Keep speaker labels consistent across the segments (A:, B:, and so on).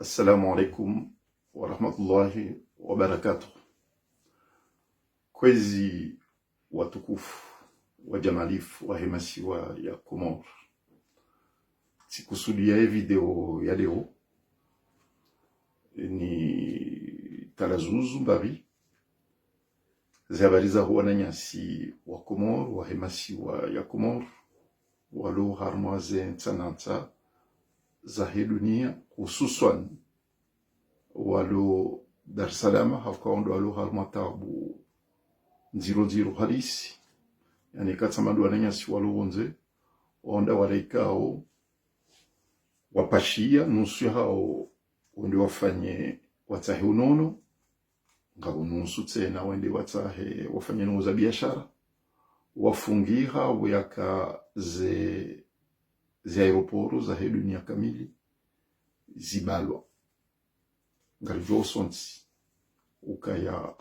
A: Assalamu alaikum wa rahmatullahi wa barakatuh. Kwezi watukufu wa jamalifu wa hemasiwa ya Komoro, sikusudia video ya leo ni talazuzu mbari za habari za wananyasi wa Komoro wa hemasiwa ya Komoro walo harmwaze ntananta za dunia, hususan walo Dar es Salaam hafkaondo walo harmatabu nziro halisi, yani katsamadu wananyasi walo wonze waonda walaikao wapashia nusu hao wende wafanye watahe unono ngabo nusu tena wende watahe wafanye nuza biashara wafungiha weyaka ze aeroporo za dunia kamili zibalwa ngalijo sonti ukaya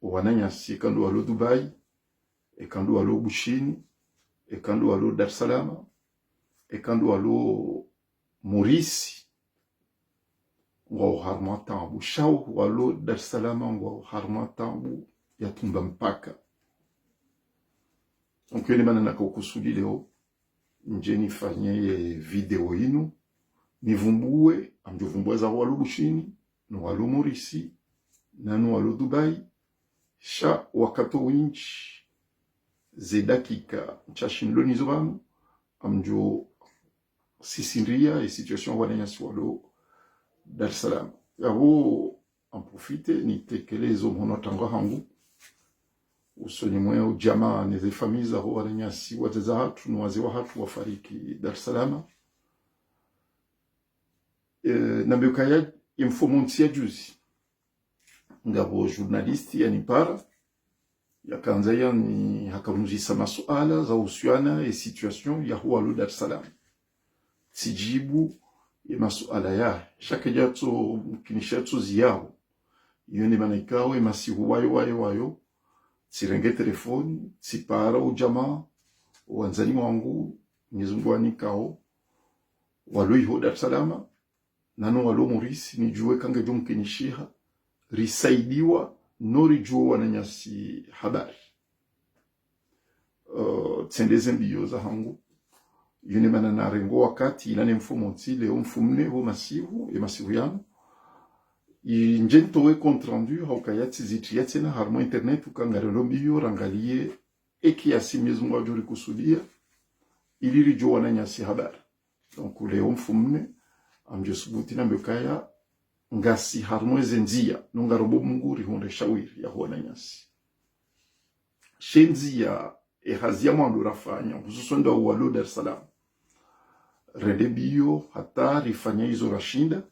A: wananyasi kandu walo Dubai, ekandu walo Bushini, ekandu walo Dar es Salaam, ekandu walo Morisi ngwa harmatambu shau walo Dar es Salaam ngwa harmatambu yatumba mpaka. Onkele manana kukusudi leo nje nifanye video inu nivumbue amjovumbua za walo Bushini no walo Morisi na no walo Dubai sha wakato winchi ze dakika mchashinlo nizobanu amjo sisinria situation wananyasi walo Dar es Salaam. Yabo amprofite ni tekelezo mhono tangwa hangu usoni mweo jamaa neze famiza ho wananyasi wazeza hatu no wazewa hatu wafariki Dar es Salaam. Na mbekaya informontia juzi ngabo journalisti ya nipara yakanza yani hakamuzisa masuala za usiana e situation ya hualo Dar es Salaam sijibu ya masuala ya shaka jato mkinishatso ziyao yone manikawe e masihu wayo sirenge telefoni sipara ujamaa wanzani wangu nizungwani kao walo iho Dar es Salaam nano walo Morisi nijue kange jo mkinishiha risaidiwa nori juo wananyasi habari tsendeze mbiyo za hangu yune manana rengo wakati ilane mfumonti leo mfumne ho masihu yanu injento compte rendu haukayati zitiyati na harmo internet ukangarelo mbiyo rangalie eki asimizu mwajuri kusudia iliri juo wananyasi habari. Donc leo mfumne amjosubuti na mbekaya ngasi harmweze nzia nunga robo munguri honde shawiri ya huwa nyasi shenzia hazia mwandu rafanya hususonda walo Dar es Salaam rende biyo hata rifanya hizo rashinda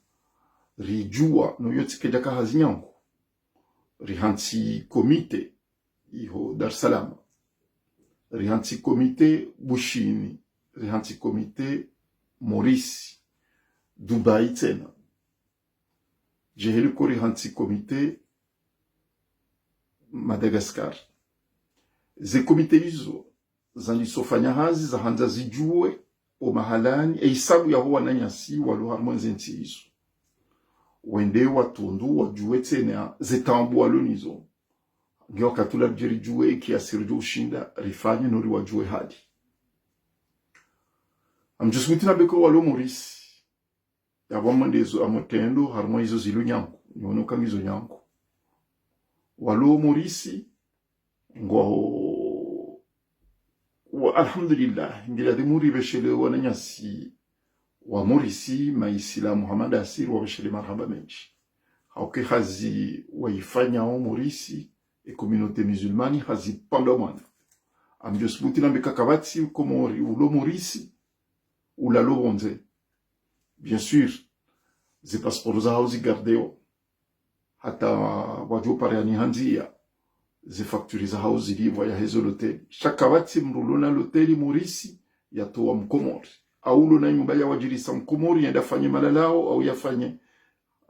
A: rijua no yotike jaka hazinyangu rihanti komite iho Dar es Salaam, rihanti komite Bushini, rihanti komite Morisi, Dubai tena jeheli kori hanti komite Madagascar. Ze komite hizo zanisofanya hazi za hanza zijue o mahalani isabu ya huwa nanyasi walo harmonze nti hizo wende watundu wajue tena zetambu walo nizo ngiwa katula jiri jue kiasirjo ushinda rifanye nori wajue hadi amjusumitina beko walo Morisi yabamandezo amotendo harmo hizo zilu nyanku nyono kangizo nyanku walo Morisi ngwa alhamdulillah ngira de muri beshele wananyasi wa Morisi maisila Muhammad Asir wa beshele marhaba menchi hauke hazi waifanya wa Morisi e communauté musulmane hazi pandomana amjosbuti na mbekakabati Komori ulo Morisi ulalo bonze. Bien sûr, ze passport za hauzi gardeo hata wajo pariani hanzia ze facturi za hauzi livwa ya hezo l'hotel shakawati mrulona l'hoteli Morisi yatoa Mkomori aulo na nyumba ya wajirisa Mkomori yenda fanye malalao au yafanye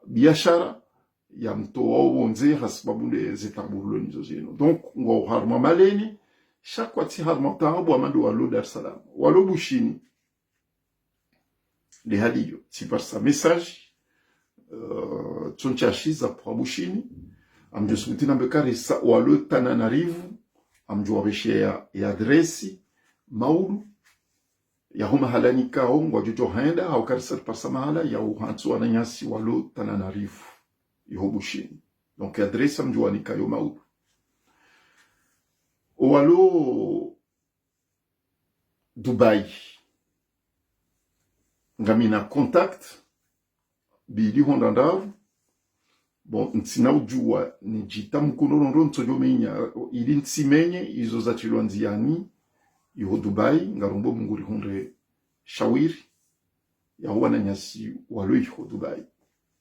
A: biashara ya mtoa wonze hasbabunde ze tabulo nizo zeno. Donc ngwa harma maleni shakwati harma tabu amando walo Dar es Salaam walo Bushini de hadiyo si par sa message tsonchashiza kwa bushini amjo subutina bekare sa walo Tananarivu amjo wabeshe ya adresi maulu ya homa halani kao ngwa jojo henda au karisat pasa mahala ya uhantu wananyasi walo Tananarivu iho bushini donc adresi amjo wanika yo maulu walo Dubai ngamina contact bili hondandavu bon ntsina ujua ni jita mkunonondo ntsojo menya ili ntsimenye izo za chilwanziani iho Dubai ngarumbo munguri honre shawiri ya wana nyasi walo iho Dubai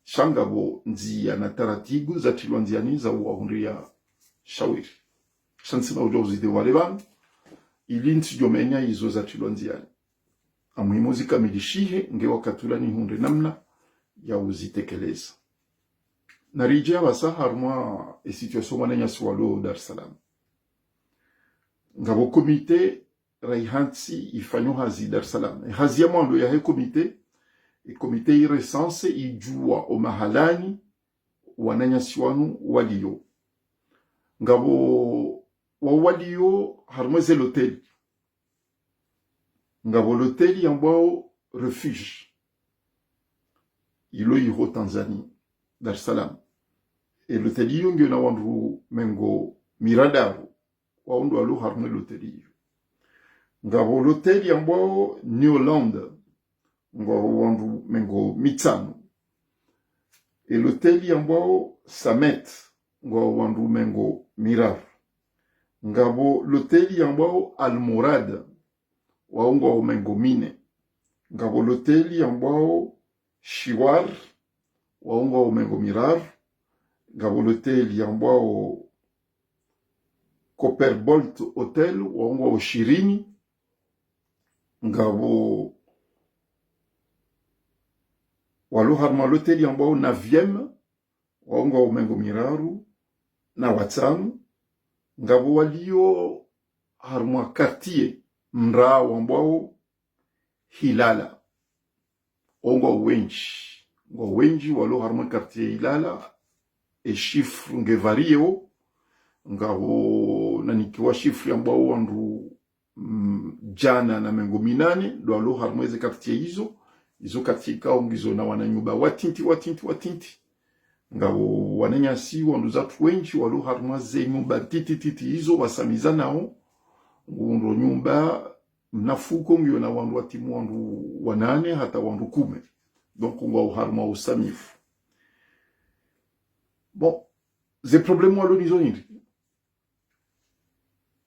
A: shanga bo nzia na taratibu za chilwanziani za honre ya shawiri shansima ujua uzide wale bang ili ntsijo menya izo za chilwanziani amuhimu zikamilishihe nge wakatula ni honre namna ya uzitekeleza narijia basa harmwa e situation wananya swalo Dar es Salaam ngabo komite raihansi ifanyo hazi Dar es Salaam hazi ya mwando ya he komite iresanse ijua o mahalani wananya swanu walio ngabo wa walio harmwa ze l'hotel ngabo l'hotel yambao refuge ilo iho Tanzania Dar es Salaam et l'hôtelier ndio na wandu mengo miradaru waundu alu harme l'hôtelier ngabo l'hôtel yambao New Holland ngabo wandu mengo mitano et l'hôtel yambao Samet ngabo wandu mengo mirar ngabo l'hôtel yambao Almorad waungu mengo mine ngabo l'hôtel yambao Shiwar waunga umengo mirar ngabo l'hôtel yambao Copperbolt Hotel waunga ushirini ngabo walo harma l'hôtel yambao 9e waunga umengo miraru na watanu ngabo walio harma quartier mra wambao Hilala waunga wenji walo harma quartier Ilala e chiffre ngevario ngabo nanikiwa chiffre ambao wandu jana na mengo minane do alo harma eze quartier izo quartier kao ngizo na wananyuba watinti ngabo wananyasi wandu zatu wenji walo harma ze nyumba titi izo wasamiza nao ngundo nyumba mnafuko ngiyo na wandu watimu wandu wanane hata wandu 10 donc on va au harma au samif bon ze problème walo nizoniri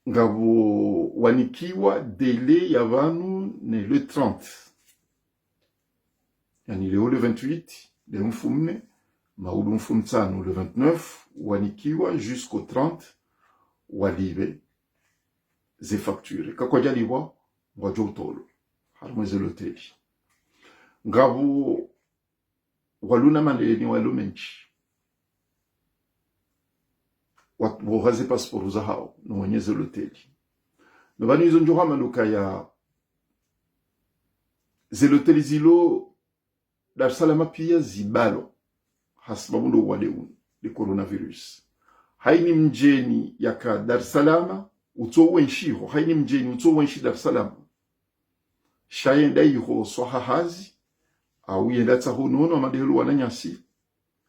A: ngabo wanikiwa délai ya vanu ne le 30 yani leo le 28 le mfumne maudu mfumtano le 29 wanikiwa jusqu'au 30 walibe ze facture kakwa jaliwa wajotolo harmeze l'hôtel ngabo waluna maneleni walo menchi wahaze passport za hao no wenyeze l'hôtel no bani izo njoha manuka ya ze l'hôtel zilo Dar es Salaam pia zibalo hasbabundo wadeun de coronavirus haini mjeni yaka Dar es Salaam utowe nshiho haini mjeni utowe nshi Dar es Salaam shayenda yiho swahahazi au yenda tahonono amadehelu wananyasi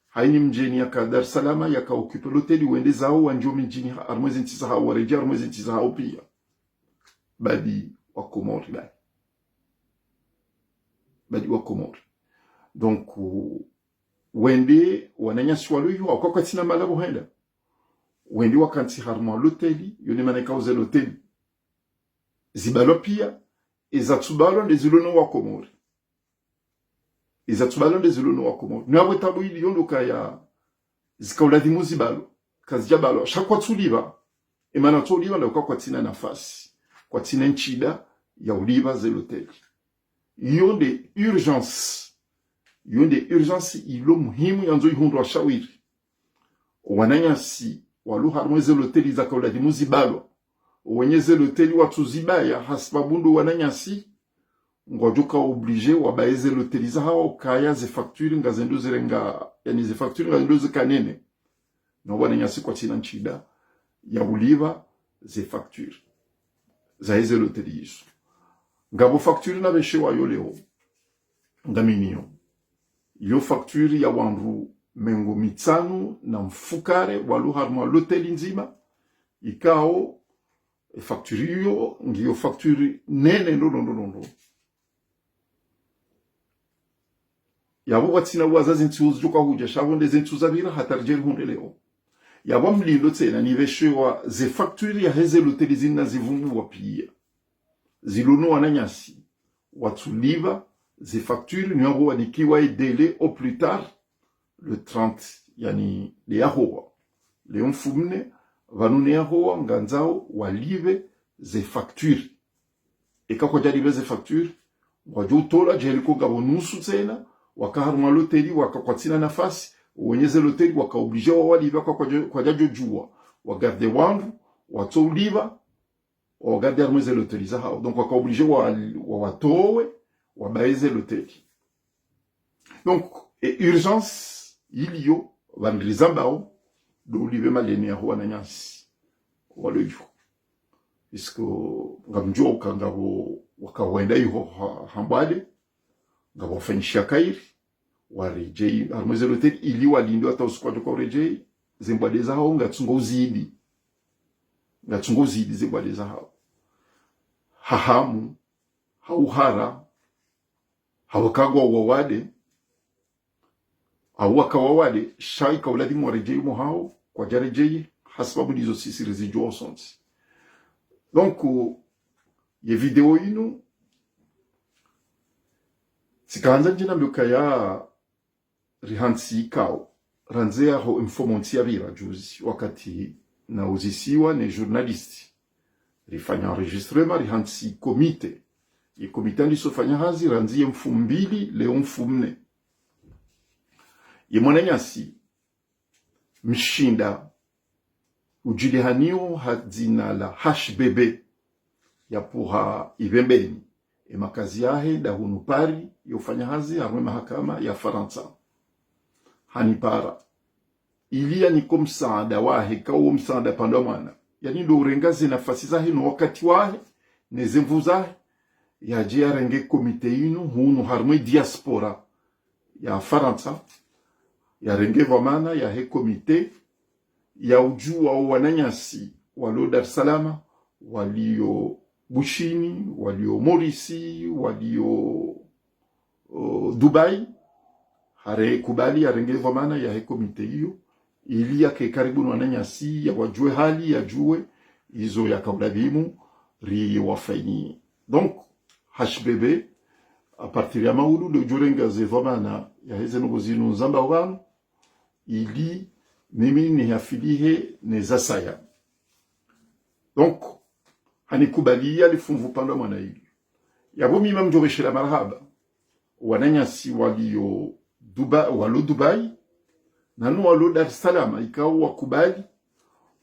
A: haini mjeni yaka Dar es Salaam yaka okipe l'hôtel wende zao wanjo mjini armwezi ntisa hao wareja armwezi ntisa hao pia badi wakomori badi wakomori donc wende wananyasi waluyo kwa kwa tina malabo henda wende wakanti harma l'hôtel yone maneka uze l'hôtel zibalo pia ezatubalo ndezilono wakomori ezatubalo ndezilono wakomori nawe tabu ili yondo kaya zikauladimu zibalo kazijabalo shakwa tuliva emana tuliva ndo kwa tina nafasi kwa tina nchida ya uliva ze l'hôtel yonde urgence ilo muhimu yanzo ihundo wa shawiri wananyasi walu harmweze l'hôtel zakauladimu zibalo wenyeze l'hôtel watu zibaya hasbabundo wananyasi ngojuka oblige wabaeze loteliza hao kaya ze facture ngazendo zirenga yani ze facture ngazendo zikanene no bwana nyasi kwa tina nchida ya uliva ze facture za eze lotelizo ngabo facture na beshewa yo leo ngaminio yo facture ya wandu mengo mitsanu na mfukare waluharmwa loteli nzima ikao facture yo ngiyo facture nene ndo yabo watsina wazazi ntsuzo joka huja shabonde zentsuza bira hatarjeri hunde leo yabo mlilo tsena ni veshewa ze facture ya heze loteli zina zivungu wapia zilono wananyasi watuliva ze facture ni yabo wanikiwa délai au plus tard le 30 yani le yahowa le mfumne vanune yahowa nganzao walive ze facture ekako jalive ze facture wajutola jeliko gabonusu tsena wakaharuma loteli wakakwatina nafasi wenyeze loteli wakaoblige waliva kwa jajo jua wagarde wangu watoliva wagarde armeze loteli za hao donc wakaoblige watowe wabaeze loteli donc urgence ilio vandrizambao do live maleni ya huwa nanyasi waloju isko ngamjua ukangabo wakawenda yuho hambade ngabo fanyisha kairi warejei armeze loteli ili walindo hata usikwado kwa rejei zimbadeza hao ngatungo uzidi zimbadeza hao hahamu hauhara hawakagwa wawade awakawawade shaika uladi mwarejei mohao kwa jarejei hasababu nizo sisi rezijua osonsi donc ye video ino sikaanza njina mbuka ya rihansi ikao ranzea ho informonti ya vira juzi wakati na uzisiwa ne journalisti rifanya enregistrement rihansi komite ye komite ndisofanya hazi ranzi mfumbili leo mfumne ye mwananyasi mshinda ujilihanio hadzina la HBB ya puha ibembeni makazi yahe da hunupari yofanya hazi harwe mahakama ya Faransa hanipara ilia ni kumsaada wahe kawo msaada pando mwana yani ndo urengaze nafasi zahe no wakati wahe nezemvu zahe yaje arenge komite ino hunu harwe diaspora ya Faransa ya renge vamana ya he komite ya ujua wananyasi walo Dar es Salaam walio Bushini, walio Morisi, walio Dubai hare kubali arenge vamana ya he komite hiyo ili yake karibu wananyasi ya wajue hali ya jue izo ya kaulabimu ri wafaini donc HBB a partir ya maulu le jurenga ze vamana ya heze nugozinu zamba wanu ili mimi ni afilihe ne zasaya donc hanikubalia lifunvu pando mwana hili yabo mima mjoreshela marhaba wananyasi walio Dubai nanu walo Dar es Salaam ikao wakubali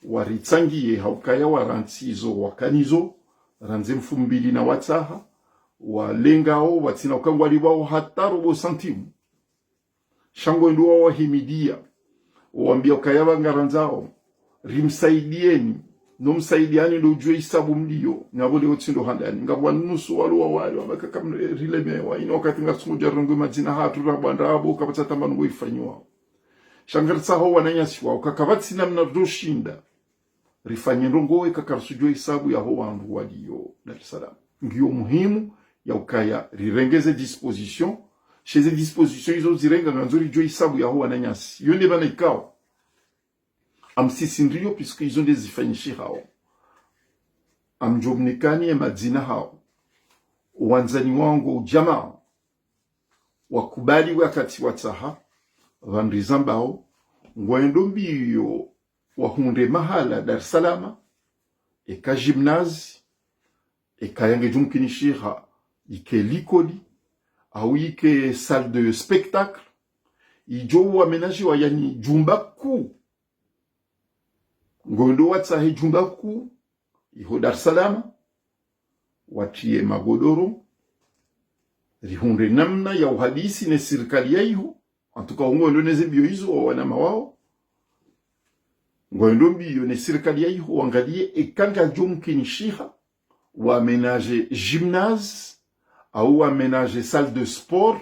A: waritsangiye haukaya warantizo wakanizo ranze mfumbili na watsaha walengao watina ukangwali wao hata robo santimu shango nduwa wahimidia waambia ukayaba ngaranzao rimsaidieni no msaidiani ndo ujue isabu mlio ngabole otindo handani ngabwa nusu walo wale wabaka rilemewa ino wakati ngasunguja rongo majina hatu rabanda abo kabata tamanu ifanywa shangarisa ho wananyasi wao kakabati namna doshinda rifanye rongo ikakarusujwe isabu ya ho wandu walio Dar es Salaam ngiyo muhimu ya ukaya rirengeze disposition chez les dispositions izo zirenga nganzuri jo isabu ya ho wananyasi yone bana ikao amsisindrio puisque ils ont des ifanyishi hao amjomnikani madzina hao wanzani wangu jamaa wakubali wakati wataha vandrizambao ngwendo mbiyo wahunde mahala Dar es Salaam eka gymnase eka yange jumkinishira ike likoli au ike salle de spectacle ijo aménagé wa yani jumba ku ngondo watsahe jumba ku iho Dar es Salaam watie magodoro rihunde namna ya uhadisi ne serikali yaiho antuka ngondo neze bio hizo wa wanama wao ngondo bio ne serikali yaiho wangalie ekanga jomkinishiha wa aménager gymnase au aménager salle de sport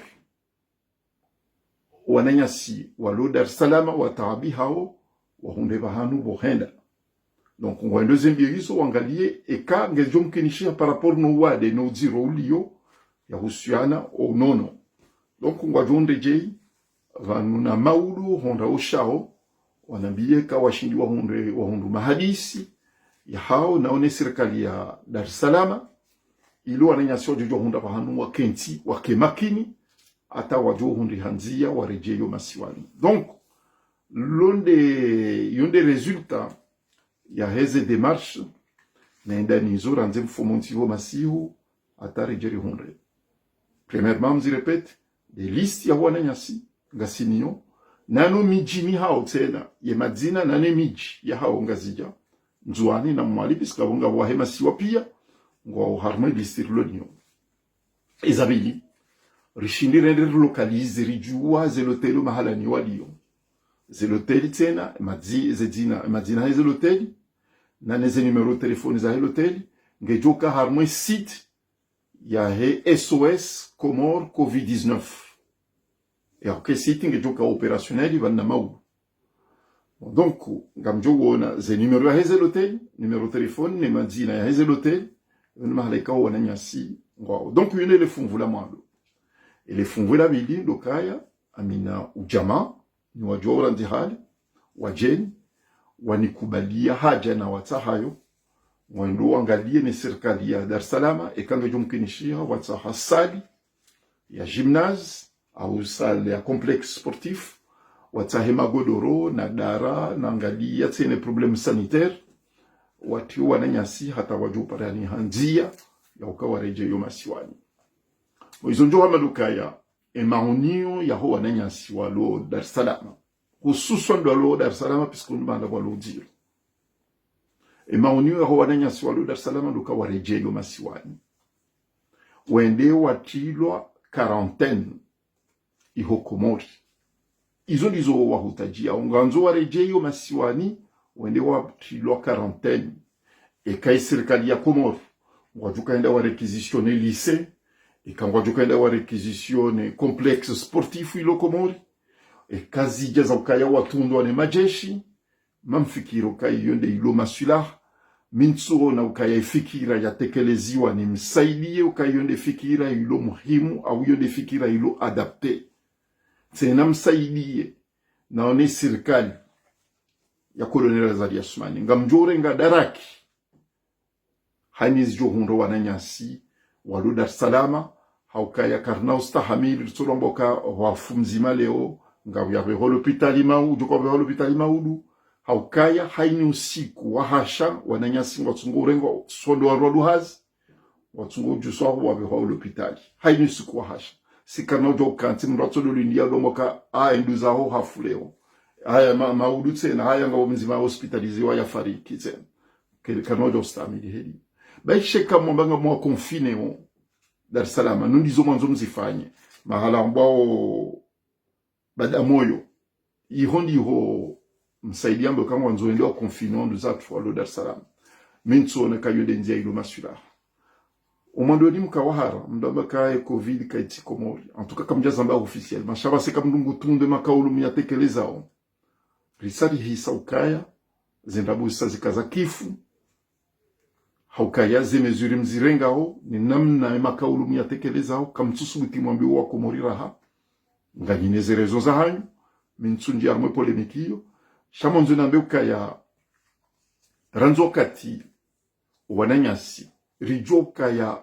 A: wananyasi walo Dar es Salaam wataabi hao wahunde bahanu bohenda. Donc ngondo zembio hizo wangalie eka ngejomkinishiha par rapport no wade no ziro ulio ya husiana o nono. Donc ngwajonde jei vanuna maulu honda oshao wanambie ka washindi wahundu mahadisi ya hao naone serikali ya Dar es Salaam ilo wananyasio jojo hunda bahanu wa kenti wa kemakini ata wajo hundi hanzia warejeyo masiwani. Donc yonde resultat ya heze démarche naenda nizora ranze mfomontivo masihu ata rejeri hunde. Premièrement, je répète, des listes ya wananyasi ngasinio nano mijini hao tena ye madzina nane miji ya hao ngazija nzuani na mwali piska wonga wahema siwa pia ngwa harme listirlo nyo izabili rishindi rende localize rijuwa zelotelo mahala ni walio zeloteli tena madzina ha zeloteli nane ze numero telefoni za zeloteli ngejoka harme site ya he SOS Comore COVID-19 et ok site ngejoka opérationnel ivanna mau. Donc ngamjo wona ze numero ya l'hôtel numéro téléphone ne madzina ya l'hôtel on mahaleka wona nyasi ngwa. Donc yone le funvula mwalo et le funvula bili lokaya amina ujama ni wajora ndihali wajeni wanikubalia haja na watahayo mwendo wangalie ni serikali ya Dar es Salaam ekanga jomkinishia wataha sali ya gymnase au salle ya complexe sportif watahema godoro na dara na angalia tene problem sanitaire watu wananyasi hata wajuparani hanzia ya ukawareje yo masiwani mwizo njo hamadukaya emaunio ya ho wananyasi walo Dar es Salaam hususan do lo Dar es Salaam piskundu banda walo diro emaunio ya ho wananyasi walo Dar es Salaam duka wareje yo masiwani wende watilwa quarantaine iho Komori izo lizo wahutajia unganzo wareje yo masiwani wende watilwa quarantaine eka serikali ya Komori wajuka enda wa requisitionner lycée eka wajuka enda wa requisitionner complexe sportif ilo Komori eka zijeza ukaya watundwa ne majeshi mamfikiro kai yonde ilo masulah mintsuro na ukaya ifikira ya tekeleziwa ni msaidie ukayonde fikira ilo muhimu au yonde fikira ilo adapte tena msaidie naone serikali ya Colonel Azali Assoumani ngamjore nga daraki haniz johundo wananyasi walu Dar es Salaam haukaya karna ustahamili tsolomboka wafumzima leo ngawyabe hospitali mau jokobe hospitali maudu haukaya haini usiku wahasha wananyasi watsungurengo sondo waruhazi watsungu juswa wabe hospitali haini usiku wahasha sikana jokanti mratsolo lindia lomoka enduza ho hafuleo haya maudu tena haya ngo mzima hospitaliziwa ya fariki tena kile kanojo stamili heli baishe kama mbanga mwa confine mo Dar es Salaam nundi zo manzo mzifanye mahala ambao badamoyo ihondi ho msaidia mbo kama wanzo ndio confinement de zatu wa Dar es Salaam minso na kayo dendia ilo masula umandoni mkawahara mdamba kae covid kaiti Komori en tout cas comme jazamba officiel mashaba se kam ndungu tunde makaulu miyatekelezao risali hisa ukaya zendabu zikaza kifu haukaya ze mesure mzirengao ni namna makaulu miyatekelezao kamtsusubuti mwambi wa Komori raha nganyine ze rezo za hanyu minsunji armwe polemikio shamonzo nambe ukaya ranzo kati wananyasi rijoka ya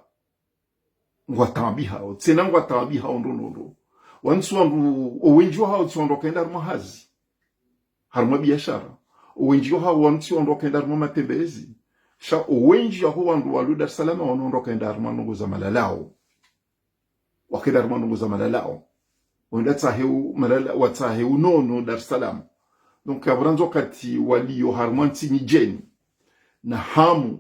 A: ngwatambi hao tsena ngwatambi hao ndonondo wansu wandu owenjo hao tsondo kenda mahazi harma biashara owenjo hao wansu wandu kenda matembezi sha owenjo hao wandu walu Dar es Salaam wanondo kenda nungu za malalao wakenda nungu za malalao wenda tsaheu malala watsaheu nono Dar es Salaam donc abranzo kati wali yo harmanti nijeni na hamu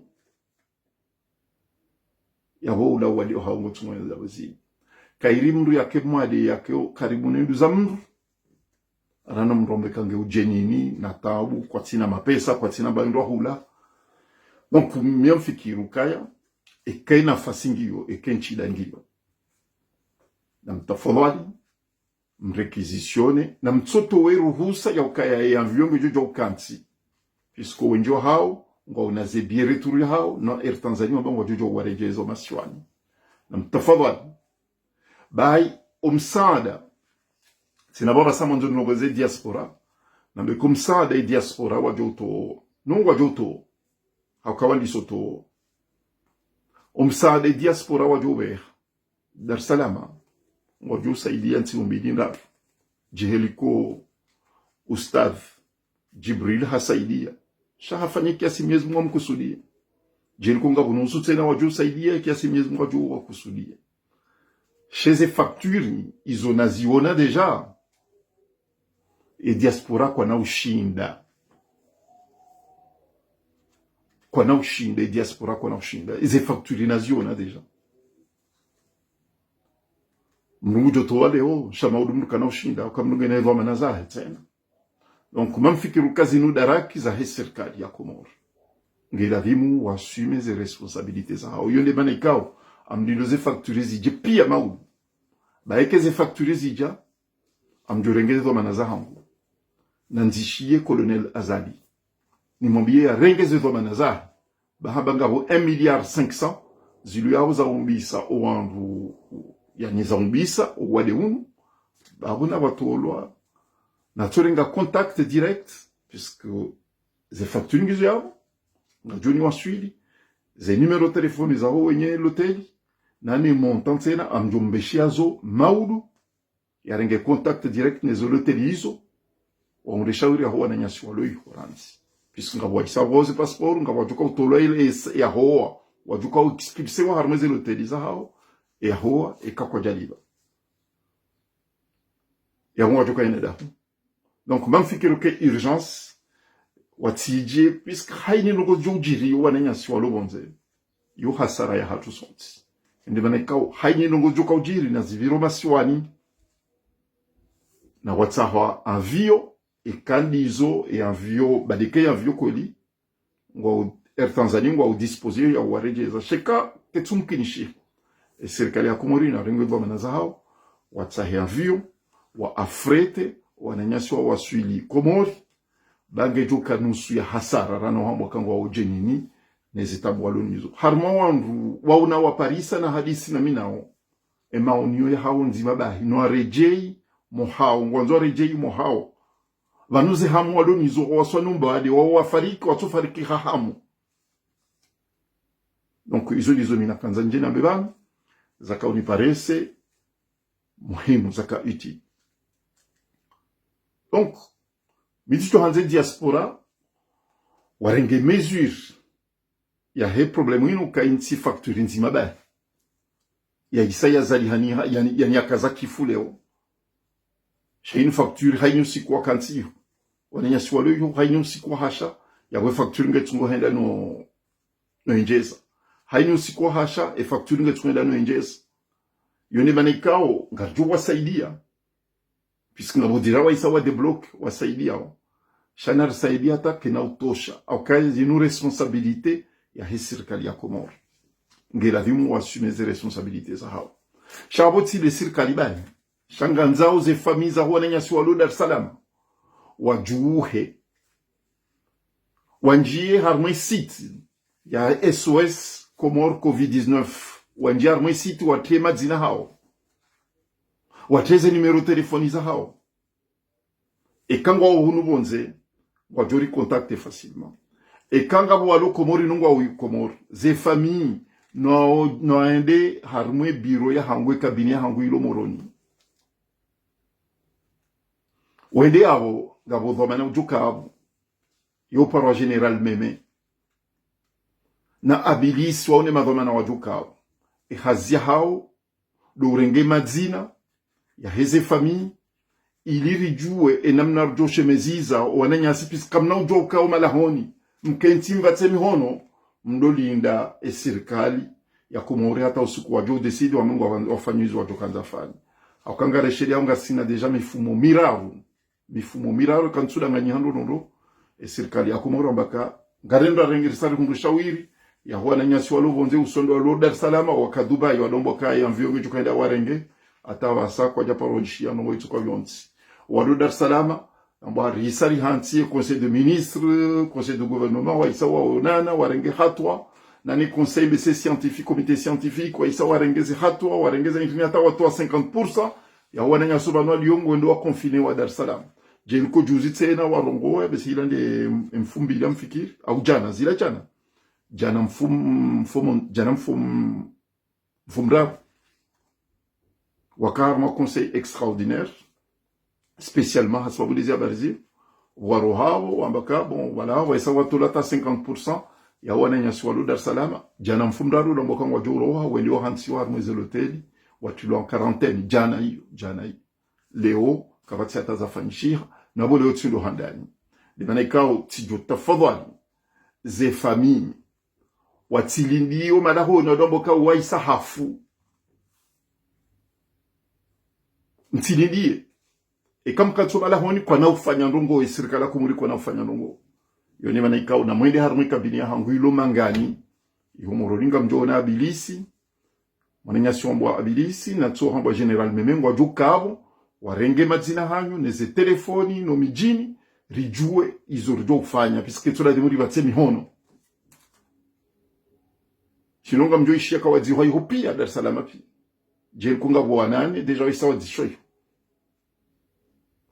A: ya ho ula wali hao mutumwe za wazini kairi mndu yake mwade yake karibu ni za mndu arana mrombe kange ujenini na tabu kwa tina mapesa kwa tina bandu hula. Donc mfikiru kaya ekaina nafasi ngiyo ekenchida ngiyo na mtafadhali mrekizisione na mtoto we ruhusa ya ukaya ya vyongo jojo ukansi fisko wenjo hao ngo unazebire turu hao na Tanzania mbongo jojo warejezo maswani na mtafadhali bai umsaada sinababa sama njo nogoze diaspora na mbeko msaada diaspora wajoto nungu wajoto hakawandi soto umsaada diaspora wajobe Dar es Salaam wajua saidia nti umbidinda jiheliko ustadh Jibril hasaidia shahafanya kiasi Mwenyezi Mungu amkusudia jiheliko ngabunusu tena wajua saidia kiasi Mwenyezi Mungu wajua wakusudia chez factures izo naziona deja e diaspora kwa na ushinda e diaspora kwa na ushinda ize factures naziona deja mrujo to leo shama udumru kana ushinda ukamnugene vo manazahe tena. Donc mamfikiru kazi nu daraki za serikali ya Komoro ngela vimu wasume ze responsabilités za hao yonde banekao amdindo ze factures zije pia maudu baeke ze factures zija amjorengeze vo manazahangu nanzishie Colonel Azali nimwambie arengeze vo manazahe bahaba ngabo 1 milliard 500 zilu yao za umbisa owandu ya nizaumbisa uwade unu babuna watolwa na turenga contact direct puisque ze facturing izo yao na joni waswili ze numero telefoni za wenye l'hôtel na ni montant tena amjombeshia zo maudu ya renge contact direct nezo l'hôtel izo onreshauri aho na nyasi walo ihoranzi puisque ngabwa isaboze passeport ngabwa juka utolwa ile ya hoa wajuka expulser wa harmeze l'hôtel za hao e hoa e kakwa jaliba ya mwa joka ineda. Donc mamfikiru ke urgence watije puisque haini nugo jojiri wananya swalo bonze yo hasara ya hatu sonti ende banekao haini nugo joka ujiri na ziviro maswani na watsaha avio e kandizo e avio badeke avio koli ngo Tanzania ngo disposer ya warejeza sheka ketumkinishi e serikali ya Komoro na rengo dwa manazao watsahe avio wa afrete wananyasi wa waswili Komoro bangejo kanusu ya hasara rano hamwa kangwa ujenini nezitabu walonizo harma wandu wauna wa Parisa na hadisi na minao e maonio ya hao nzima bahi no rejei mohao ngwanzo rejei mohao vanuze hamu walonizo waswanumba ade wa wafariki watofariki hahamu. Donc izo dizo mina kanzanje na bebana zaka uniparese muhimu zaka uti. Donc midito hanze diaspora warenge mesure ya he problemu ino ka inti facture nzima ba ya isaya zalihani ya nyakaza kifuleo shein facture hainu sikwa kanti wananya swalo yo hainu sikwa hasha ya we facture ngetungo henda no injeza hainu sikwa hasha e facture ngetungo no injeza yone banekao ngarjo wasaidia puisque ngabodira wa isawa deblock wasaidia shanar saidia ta kena utosha au kazi inu responsabilité ya serikali ya Komoro ngela vimu assume ze responsabilités za hao shaboti le serikali bani shanganzao ze famille za wananya swalo Dar es Salaam wajuhe wanjie harmwe site ya SOS Komoro COVID-19 wanjie harmwe site watema zina hao wateze numero telefoni za hao e kangwa uhunu bonze wajori contacte facilement e kanga walo Komoro nungwa u Komoro ze famille no ende harmwe biro ya hangwe kabine hangwe ilo moroni wende abo gabo dhamana ujuka abo yo parwa general meme na abilis waone madhamana wajuka abo e hazia hao do renge madzina ya heze famille iliri juwe enamna rjoshe meziza wananya sipis kamna ujoka o malahoni mkenti mvatsemi hono mdolinda serikali ya Komori hata usiku wajo decide wa Mungu wafanyizo wajo kanza fani akangare sheria unga sina deja mifumo miraru kansuda nganyihando nondo serikali ya Komori ambaka garenda rengirisari kungushawiri ya huwa na nyasi walo bonze usondo walo Dar es Salaam waka Dubai wadombo kai amvionge tukaenda warenge atawa sakwa japa ronjia no itu kwa yonsi walo Dar es Salaam amba risari hanti conseil de ministre conseil de gouvernement wa isa wa onana warenge hatwa nani conseil BC scientifique comité scientifique wa isa warenge ze hatwa warenge za internet watu 50% ya huwa na nyasi banwa liongo ndo wa confiner wa Dar es Salaam jeliko juzi tena warongo besi ilande mfumbili mfikiri au jana zila jana mfumra wakarma conseil extraordinaire spécialement hasabulizia Barzi warohao wambaka bon voilà waisa watulata 50% ya wananya swalo Dar es Salaam jana mfumra ro mboka ngwajoroha wendio hansi wa mweze l'hôtel watulo en quarantaine jana hiyo leo kabati atazafanyishia na bole otsindo handani limanekao tijo tafadhali ze famille watilindio madaho na domboka waisa hafu mtilindie kama lahoni kwa na ufanya ndongo serikali kumuri kwa na ufanya ndongo yoni manaikao na mwende harumwe kabini ya hangu ilo mangani yomororinga mjona abilisi mananyasyo mbwa abilisi na tso hamba general memengo jukabo warenge mazina hanyu neze telefoni no mijini rijue izorjo kufanya piske tsola demuri batsemi hono Shinonga mjoishia kwa waziwa yuho pia Dar es Salaam pia. Jeli kunga buwanane, deja wisa wazishoyo.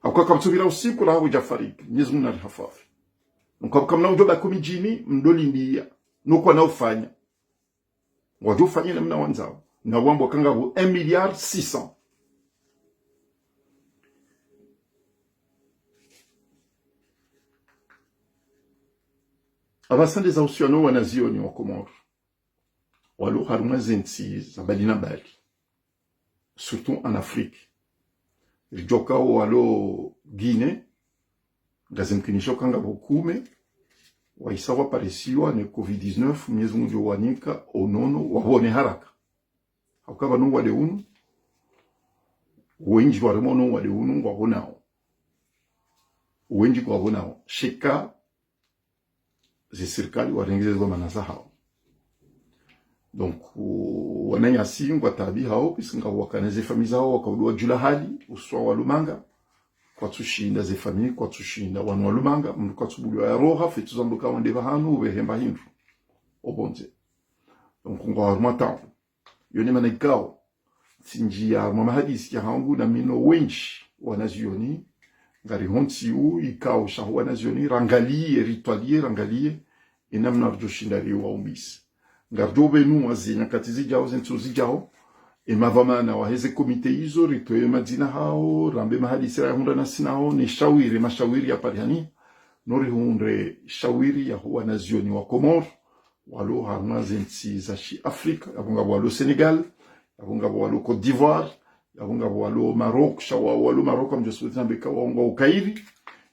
A: Hakuwa kamtubira usiku la hawa jafariki. Nyezu muna rihafafi. Nukwa kamna ujoba kumijini, mdoli ndiya. Nukwa na ufanya. Wajua ufanya na mna wanzao. Na wambo kanga bu 1 milliard 600. Abasande za usiano wanazioni wa Komoro. Walo haruma zensi za balina bali. Surtout en Afrique. Rijoka walo Guinée. Gazemkinisho kanga bokume. Waisawa parisiwa ne COVID-19. Mwezu mjo wanika onono wahone haraka. Haukawa no wale unu. Uwenji warimono wale unu wahonao. Uwenji wahonao. Sheka ze serikali warengeze kwa manasa hao. Donc wananya singwa tabi hao pisinga wakaneze famille hao wakaudwa jula hali uswa walumanga kwa tushinda ze famille kwa tushinda wanu walumanga mndu kwa tubulwa ya roha fitu zambuka wande bahanu behemba hindu obonze donc ngwa harmata yoni manekao tinjia mama hadisi ya hangu na mino wenchi wanazioni ngari honti u ikao shahu wanazioni rangalie ritualier rangalie inamna rjoshinda wa umbisi ngardo benu wazinya katizi jao zentuzi jao mavamana waheze komite hizo ritoe madina hao rambe mahadisi ya hunda nasinao ni shawiri mashawiri ya parihani nori hundre shawiri ya huwa nazioni wa Komoro walo harma zensi za shi Afrika yabunga walo Senegal yabunga walo Côte d'Ivoire yabunga walo Maroc shawa walo Maroc mjosuza mbeka waongo ukairi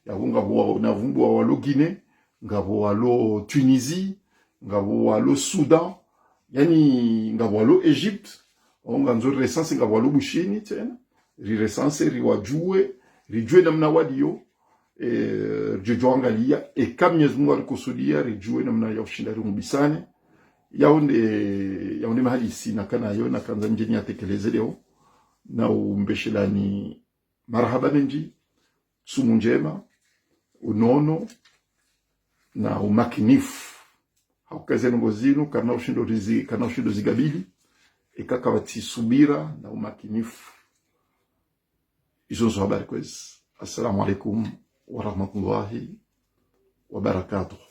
A: yabunga walo walo Guinée ngabo walo Tunisie ngabo walo Sudan yani ngabo walo Egypte onga nzuri resansi ngabo walo Bushini tena resansi riwajue rijue namna wadiyo jojo angalia kamnyezi Mungu alikusudia rijue namna ya ushinda rumbisane yaonde mahali sina kana yo na kanza njeni atekeleze leo na umbeshelani marhaba menji sumu njema unono na umakinifu haukaze ngozinu kana ushindo zigabili ikakabati subira na umakinifu izo habari kwezi. Assalamu alaikum wa rahmatullahi wa barakatuh.